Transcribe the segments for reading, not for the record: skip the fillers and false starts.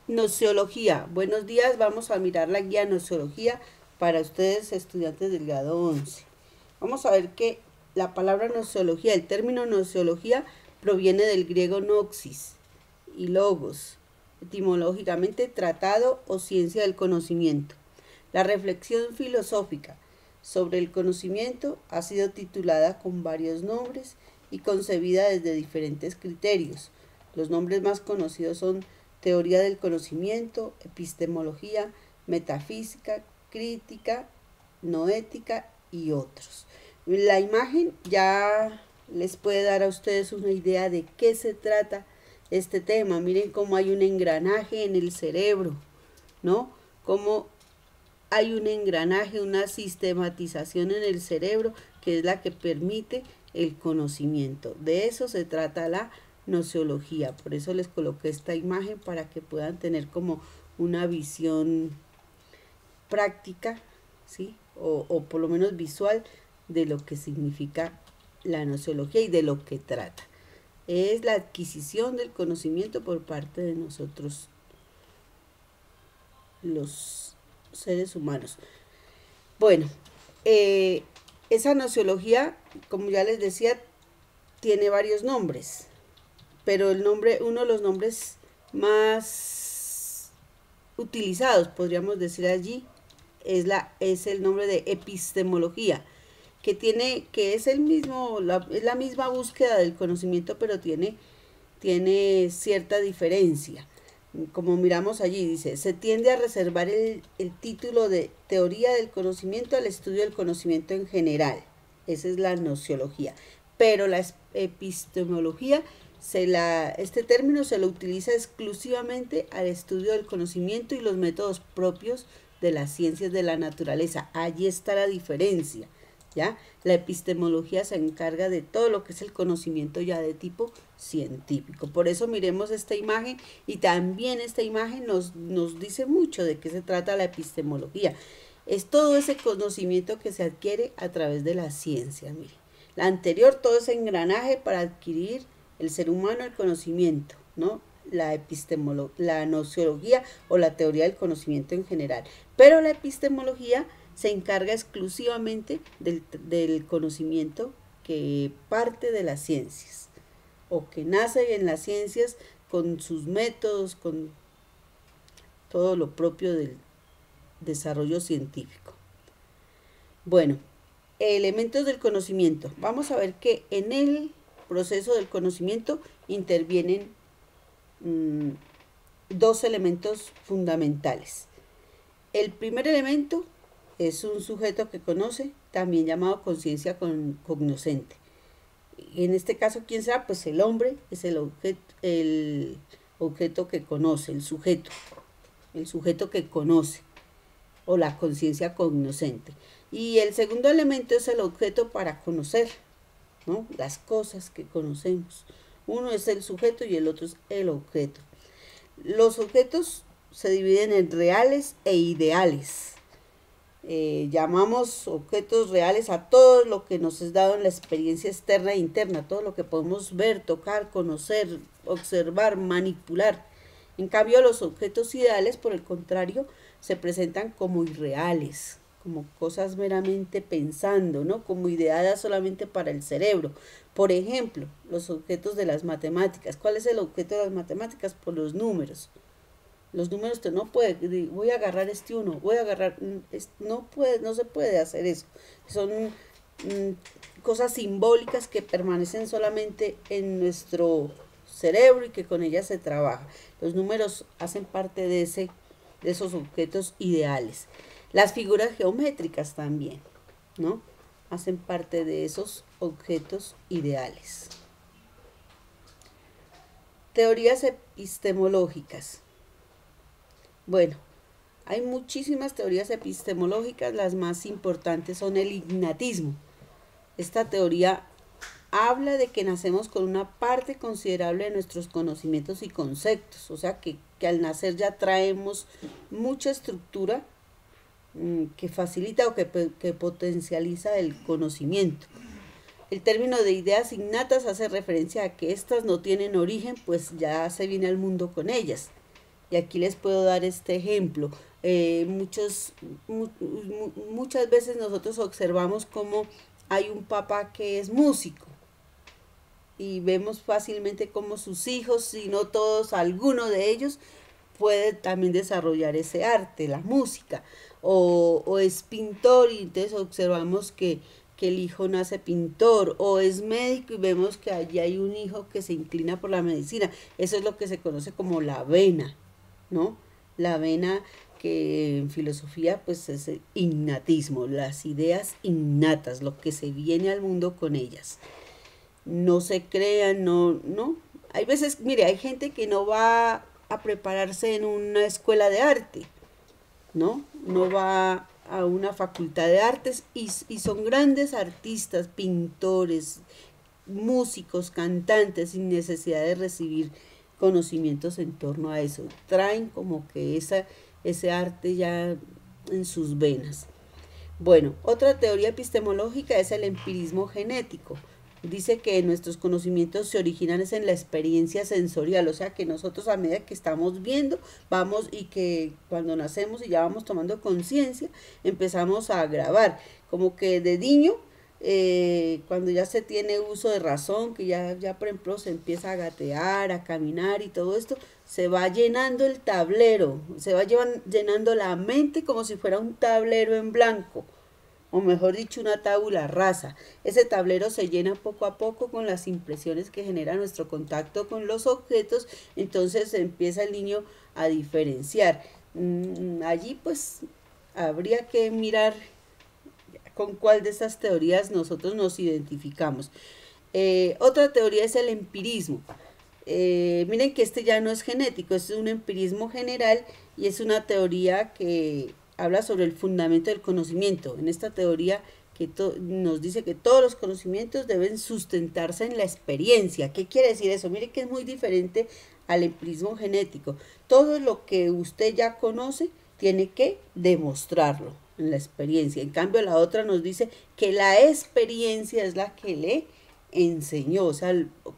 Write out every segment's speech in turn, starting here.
Nociología. Buenos días, vamos a mirar la guía Nociología para ustedes, estudiantes del grado 11. Vamos a ver que la palabra nociología, el término nociología, proviene del griego noxis y logos, etimológicamente tratado o ciencia del conocimiento. La reflexión filosófica sobre el conocimiento ha sido titulada con varios nombres y concebida desde diferentes criterios. Los nombres más conocidos son teoría del conocimiento, epistemología, metafísica, crítica, noética y otros. La imagen ya les puede dar a ustedes una idea de qué se trata este tema. Miren cómo hay un engranaje en el cerebro, ¿no? Cómo hay un engranaje, una sistematización en el cerebro que es la que permite el conocimiento. De eso se trata la nociología. Por eso les coloqué esta imagen para que puedan tener como una visión práctica, ¿sí? O por lo menos visual de lo que significa la nociología y de lo que trata. Es la adquisición del conocimiento por parte de nosotros, los seres humanos. Bueno, esa nociología, como ya les decía, tiene varios nombres, pero uno de los nombres más utilizados, podríamos decir allí, es el nombre de epistemología, que es la misma búsqueda del conocimiento, pero tiene cierta diferencia. Como miramos allí, dice, se tiende a reservar el título de teoría del conocimiento al estudio del conocimiento en general. Esa es la nociología. Pero la epistemología, este término se lo utiliza exclusivamente al estudio del conocimiento y los métodos propios de las ciencias de la naturaleza. Allí está la diferencia, ¿ya? La epistemología se encarga de todo lo que es el conocimiento ya de tipo científico. Por eso miremos esta imagen, y también esta imagen nos dice mucho de qué se trata la epistemología. Es todo ese conocimiento que se adquiere a través de la ciencia. Mire, la anterior, todo ese engranaje para adquirir el ser humano el conocimiento, ¿no? La nociología o la teoría del conocimiento en general. Pero la epistemología se encarga exclusivamente del conocimiento que parte de las ciencias o que nace en las ciencias con sus métodos, con todo lo propio del desarrollo científico. Bueno, elementos del conocimiento. Vamos a ver que en el proceso del conocimiento intervienen dos elementos fundamentales. El primer elemento es un sujeto que conoce, también llamado conciencia cognoscente. En este caso, ¿quién será? Pues el hombre es el objeto que conoce, el sujeto que conoce, o la conciencia cognoscente. Y el segundo elemento es el objeto para conocer, ¿no? Las cosas que conocemos. Uno es el sujeto y el otro es el objeto. Los objetos se dividen en reales e ideales. Llamamos objetos reales a todo lo que nos es dado en la experiencia externa e interna, todo lo que podemos ver, tocar, conocer, observar, manipular. En cambio, los objetos ideales, por el contrario, se presentan como irreales, como cosas meramente pensando, ¿no? Como ideadas solamente para el cerebro. Por ejemplo, los objetos de las matemáticas. ¿Cuál es el objeto de las matemáticas? Por los números. Los números usted no puede, voy a agarrar este uno, no se puede hacer eso. Son cosas simbólicas que permanecen solamente en nuestro cerebro y que con ellas se trabaja. Los números hacen parte de esos objetos ideales. Las figuras geométricas también, ¿no? Hacen parte de esos objetos ideales. Teorías epistemológicas. Bueno, hay muchísimas teorías epistemológicas, las más importantes son el ignatismo. Esta teoría habla de que nacemos con una parte considerable de nuestros conocimientos y conceptos, o sea que al nacer ya traemos mucha estructura que facilita o que potencializa el conocimiento. El término de ideas innatas hace referencia a que éstas no tienen origen, pues ya se viene al mundo con ellas. Y aquí les puedo dar este ejemplo. Muchas veces nosotros observamos cómo hay un papá que es músico y vemos fácilmente cómo sus hijos, si no todos, alguno de ellos puede también desarrollar ese arte, la música, o es pintor y entonces observamos que el hijo nace pintor, o es médico y vemos que allí hay un hijo que se inclina por la medicina. Eso es lo que se conoce como la vena, ¿no? La vena que en filosofía pues es el innatismo, las ideas innatas, lo que se viene al mundo con ellas. No se crean, no. Hay veces, mire, hay gente que no va a prepararse en una escuela de arte, ¿no? No va a una facultad de artes y son grandes artistas, pintores, músicos, cantantes, sin necesidad de recibir conocimientos en torno a eso. Traen como que ese arte ya en sus venas. Bueno, otra teoría epistemológica es el empirismo genético. Dice que nuestros conocimientos se originan es en la experiencia sensorial, o sea que nosotros a medida que estamos viendo, vamos y que cuando nacemos y ya vamos tomando conciencia, empezamos a grabar, como que de niño, cuando ya se tiene uso de razón, que ya por ejemplo se empieza a gatear, a caminar y todo esto, se va llenando el tablero, se va llenando la mente como si fuera un tablero en blanco, o mejor dicho, una tabula rasa. Ese tablero se llena poco a poco con las impresiones que genera nuestro contacto con los objetos, entonces empieza el niño a diferenciar. Allí pues habría que mirar con cuál de estas teorías nosotros nos identificamos. Otra teoría es el empirismo. Miren que este ya no es genético, este es un empirismo general y es una teoría que habla sobre el fundamento del conocimiento. En esta teoría que nos dice que todos los conocimientos deben sustentarse en la experiencia. ¿Qué quiere decir eso? Mire que es muy diferente al empirismo genético. Todo lo que usted ya conoce tiene que demostrarlo en la experiencia. En cambio, la otra nos dice que la experiencia es la que le enseñó, o sea,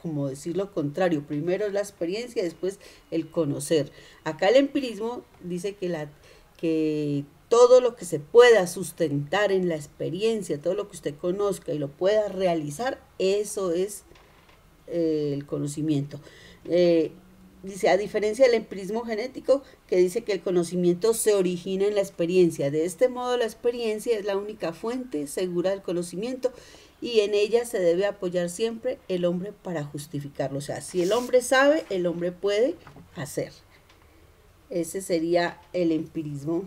como decir lo contrario, primero es la experiencia, después el conocer. Acá el empirismo dice que todo lo que se pueda sustentar en la experiencia, todo lo que usted conozca y lo pueda realizar, eso es el conocimiento. Dice, a diferencia del empirismo genético, que dice que el conocimiento se origina en la experiencia. De este modo, la experiencia es la única fuente segura del conocimiento y en ella se debe apoyar siempre el hombre para justificarlo. O sea, si el hombre sabe, el hombre puede hacer. Ese sería el empirismo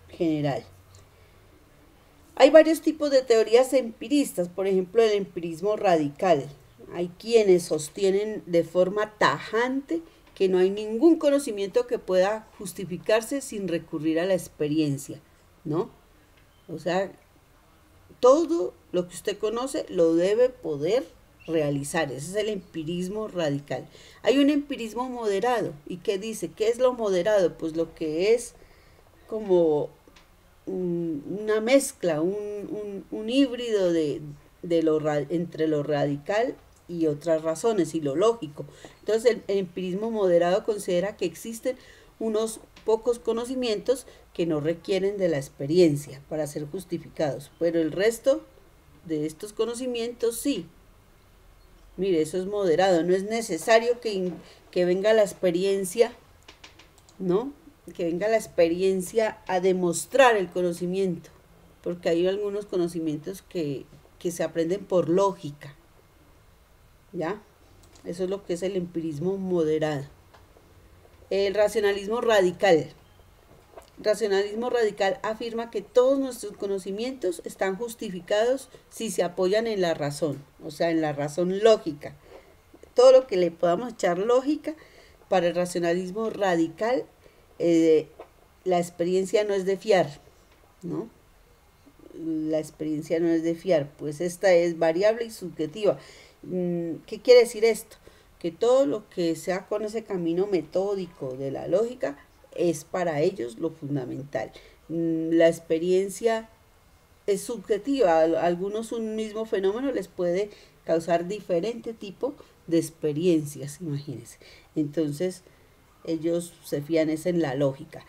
general. Hay varios tipos de teorías empiristas, por ejemplo, el empirismo radical. Hay quienes sostienen de forma tajante que no hay ningún conocimiento que pueda justificarse sin recurrir a la experiencia, ¿no? O sea, todo lo que usted conoce lo debe poder realizar. Ese es el empirismo radical. Hay un empirismo moderado. ¿Y qué dice? ¿Qué es lo moderado? Pues lo que es como una mezcla, un híbrido entre lo radical y otras razones y lo lógico. Entonces el empirismo moderado considera que existen unos pocos conocimientos que no requieren de la experiencia para ser justificados, pero el resto de estos conocimientos sí. Mire, eso es moderado, no es necesario que venga la experiencia, ¿no? Que venga la experiencia a demostrar el conocimiento, porque hay algunos conocimientos que se aprenden por lógica, ¿ya? Eso es lo que es el empirismo moderado. El racionalismo radical. El racionalismo radical afirma que todos nuestros conocimientos están justificados si se apoyan en la razón, o sea, en la razón lógica. Todo lo que le podamos echar lógica, para el racionalismo radical, la experiencia no es de fiar, ¿no? La experiencia no es de fiar, pues esta es variable y subjetiva. ¿Qué quiere decir esto? Que todo lo que sea con ese camino metódico de la lógica es para ellos lo fundamental. La experiencia es subjetiva, a algunos un mismo fenómeno les puede causar diferente tipo de experiencias, imagínense. Entonces, Ellos se fían es en la lógica.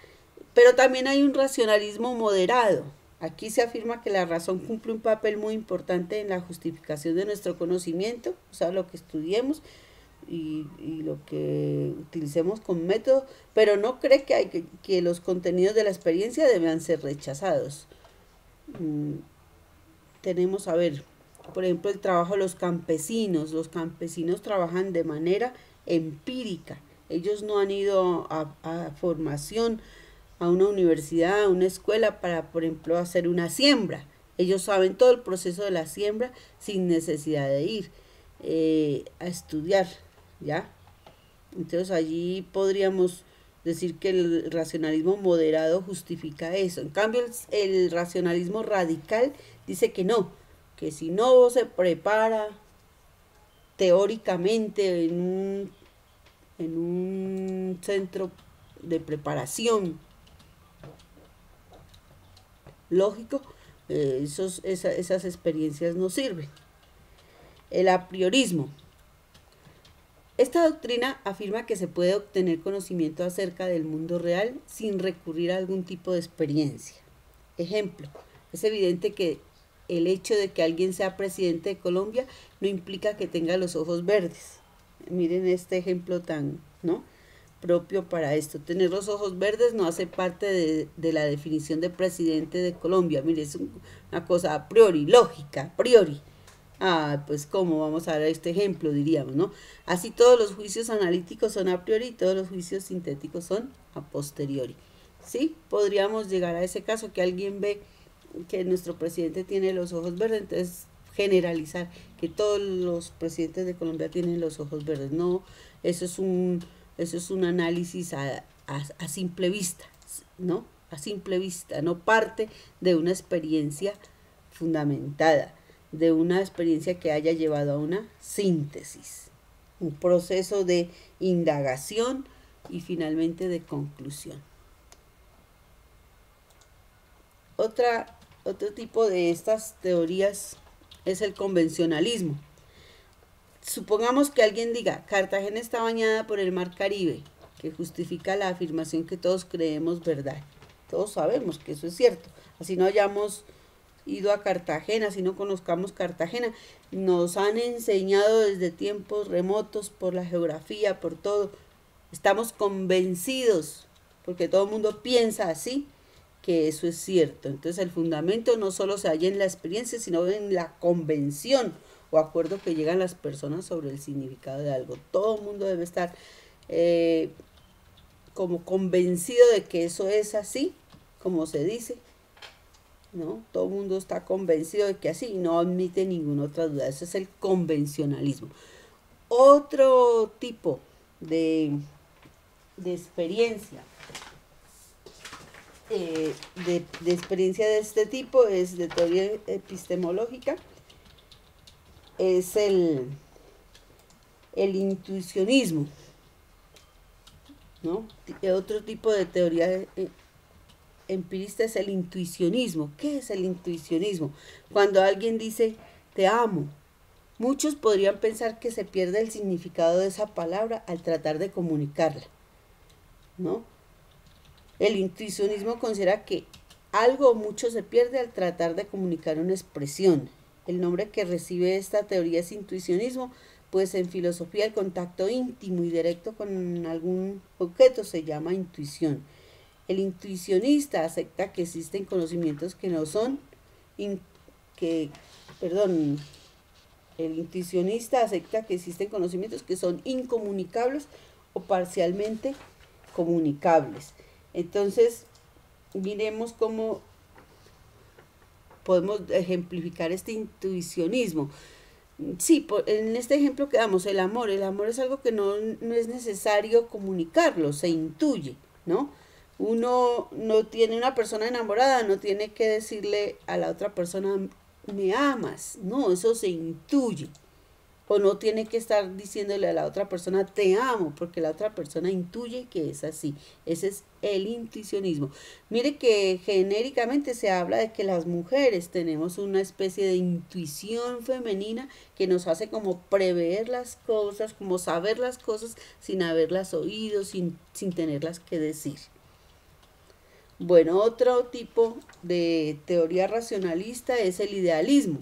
Pero también hay un racionalismo moderado. Aquí se afirma que la razón cumple un papel muy importante en la justificación de nuestro conocimiento, o sea, lo que estudiemos y lo que utilicemos como método, pero no cree que los contenidos de la experiencia deben ser rechazados. Tenemos, a ver, por ejemplo, el trabajo de los campesinos. Los campesinos trabajan de manera empírica. Ellos no han ido a formación, a una universidad, a una escuela para, por ejemplo, hacer una siembra. Ellos saben todo el proceso de la siembra sin necesidad de ir a estudiar, ¿ya? Entonces allí podríamos decir que el racionalismo moderado justifica eso. En cambio, el racionalismo radical dice que no, que si no se prepara teóricamente en un centro de preparación lógico, esas experiencias no sirven. El apriorismo. Esta doctrina afirma que se puede obtener conocimiento acerca del mundo real sin recurrir a algún tipo de experiencia. Ejemplo, es evidente que el hecho de que alguien sea presidente de Colombia no implica que tenga los ojos verdes. Miren este ejemplo tan, ¿no?, propio para esto. Tener los ojos verdes no hace parte de la definición de presidente de Colombia. Mire, es una cosa a priori, lógica, a priori. Pues cómo vamos a ver este ejemplo, diríamos, ¿no? Así todos los juicios analíticos son a priori y todos los juicios sintéticos son a posteriori. ¿Sí? Podríamos llegar a ese caso que alguien ve que nuestro presidente tiene los ojos verdes, entonces generalizar que todos los presidentes de Colombia tienen los ojos verdes. No, eso es un análisis a simple vista, ¿no? A simple vista, no parte de una experiencia fundamentada, de una experiencia que haya llevado a una síntesis, un proceso de indagación y finalmente de conclusión. Otro tipo de estas teorías es el convencionalismo. Supongamos que alguien diga, Cartagena está bañada por el mar Caribe, que justifica la afirmación que todos creemos verdad. Todos sabemos que eso es cierto. Así no hayamos ido a Cartagena, si no conozcamos Cartagena, nos han enseñado desde tiempos remotos por la geografía, por todo. Estamos convencidos, porque todo el mundo piensa así, que eso es cierto. Entonces el fundamento no solo se halla en la experiencia, sino en la convención o acuerdo que llegan las personas sobre el significado de algo. Todo el mundo debe estar como convencido de que eso es así, como se dice, ¿no? Todo el mundo está convencido de que así, no admite ninguna otra duda. Eso es el convencionalismo. Otro tipo de experiencia, de experiencia de este tipo, es de teoría epistemológica, es el intuicionismo, ¿no? Otro tipo de teoría empirista es el intuicionismo. ¿Qué es el intuicionismo? Cuando alguien dice te amo, muchos podrían pensar que se pierde el significado de esa palabra al tratar de comunicarla, ¿no? El intuicionismo considera que algo o mucho se pierde al tratar de comunicar una expresión. El nombre que recibe esta teoría es intuicionismo, pues en filosofía el contacto íntimo y directo con algún objeto se llama intuición. El intuicionista acepta que existen conocimientos que no son, el intuicionista acepta que existen conocimientos que son incomunicables o parcialmente comunicables. Entonces, miremos cómo podemos ejemplificar este intuicionismo. Sí, en este ejemplo que damos, el amor es algo que no es necesario comunicarlo, se intuye, ¿no? Uno no tiene, una persona enamorada no tiene que decirle a la otra persona, me amas, no, eso se intuye, O no tiene que estar diciéndole a la otra persona te amo, porque la otra persona intuye que es así. Ese es el intuicionismo. Mire que genéricamente se habla de que las mujeres tenemos una especie de intuición femenina que nos hace como prever las cosas, como saber las cosas sin haberlas oído, sin tenerlas que decir. Bueno, otro tipo de teoría racionalista es el idealismo.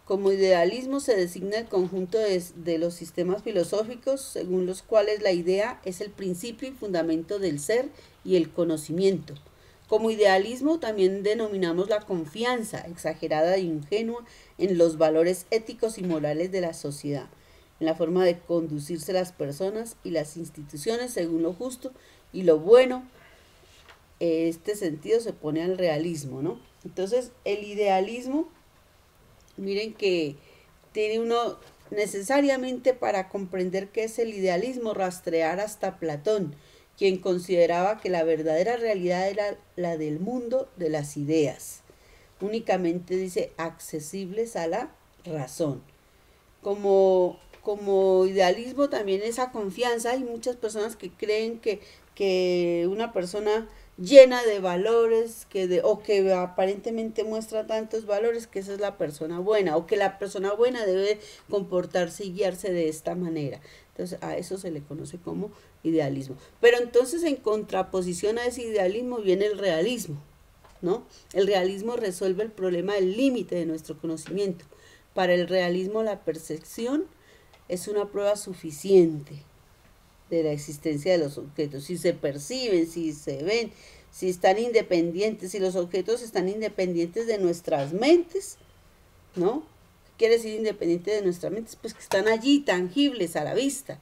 Como idealismo se designa el conjunto de los sistemas filosóficos según los cuales la idea es el principio y fundamento del ser y el conocimiento. Como idealismo también denominamos la confianza exagerada e ingenua en los valores éticos y morales de la sociedad, en la forma de conducirse las personas y las instituciones según lo justo y lo bueno. Este sentido se pone al realismo, ¿no? Entonces, el idealismo, miren que tiene uno necesariamente, para comprender qué es el idealismo, rastrear hasta Platón, quien consideraba que la verdadera realidad era la del mundo de las ideas, únicamente dice accesibles a la razón. Como idealismo también esa confianza, hay muchas personas que creen que una persona llena de valores, o que aparentemente muestra tantos valores, que esa es la persona buena, o que la persona buena debe comportarse y guiarse de esta manera. Entonces a eso se le conoce como idealismo. Pero entonces en contraposición a ese idealismo viene el realismo, ¿no? El realismo resuelve el problema del límite de nuestro conocimiento. Para el realismo la percepción es una prueba suficiente de la existencia de los objetos. Si se perciben, si se ven, si están independientes, si los objetos están independientes de nuestras mentes, ¿no? ¿Qué quiere decir independiente de nuestras mentes? Pues que están allí, tangibles, a la vista.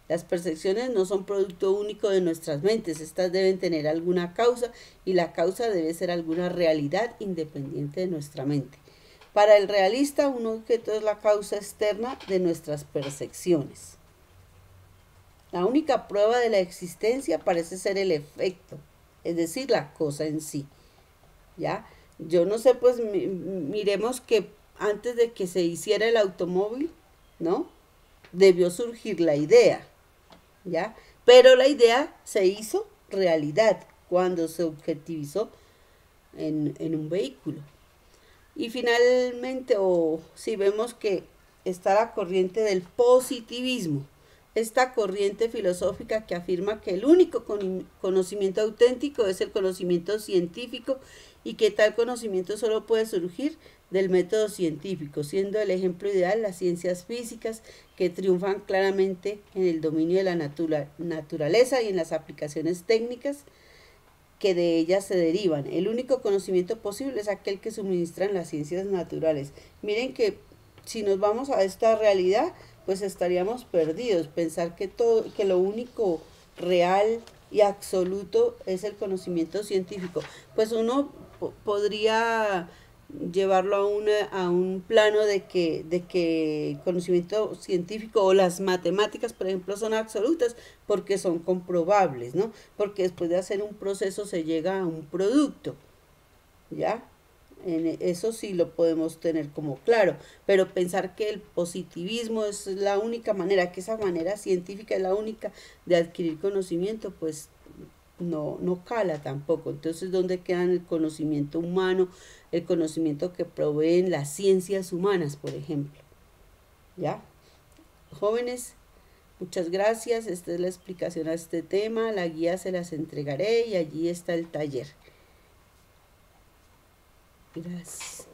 Las percepciones no son producto único de nuestras mentes, estas deben tener alguna causa y la causa debe ser alguna realidad independiente de nuestra mente. Para el realista, un objeto es la causa externa de nuestras percepciones. La única prueba de la existencia parece ser el efecto, es decir, la cosa en sí. ¿Ya? Yo no sé, pues miremos que antes de que se hiciera el automóvil, ¿no? Debió surgir la idea, ¿ya? Pero la idea se hizo realidad cuando se objetivizó en un vehículo. Y finalmente, si vemos que está la corriente del positivismo, esta corriente filosófica que afirma que el único conocimiento auténtico es el conocimiento científico y que tal conocimiento solo puede surgir del método científico, siendo el ejemplo ideal las ciencias físicas, que triunfan claramente en el dominio de la naturaleza y en las aplicaciones técnicas que de ellas se derivan. El único conocimiento posible es aquel que suministran las ciencias naturales. Miren que si nos vamos a esta realidad, pues estaríamos perdidos. Pensar que lo único real y absoluto es el conocimiento científico. Pues uno podría llevarlo a un plano de que el conocimiento científico o las matemáticas, por ejemplo, son absolutas porque son comprobables, ¿no? Porque después de hacer un proceso se llega a un producto, ¿ya? Eso sí lo podemos tener como claro, pero pensar que el positivismo es la única manera, que esa manera científica es la única de adquirir conocimiento, pues no cala tampoco. Entonces, ¿dónde queda el conocimiento humano, el conocimiento que proveen las ciencias humanas, por ejemplo? ¿Ya? Jóvenes, muchas gracias. Esta es la explicación a este tema. La guía se las entregaré y allí está el taller. Gracias.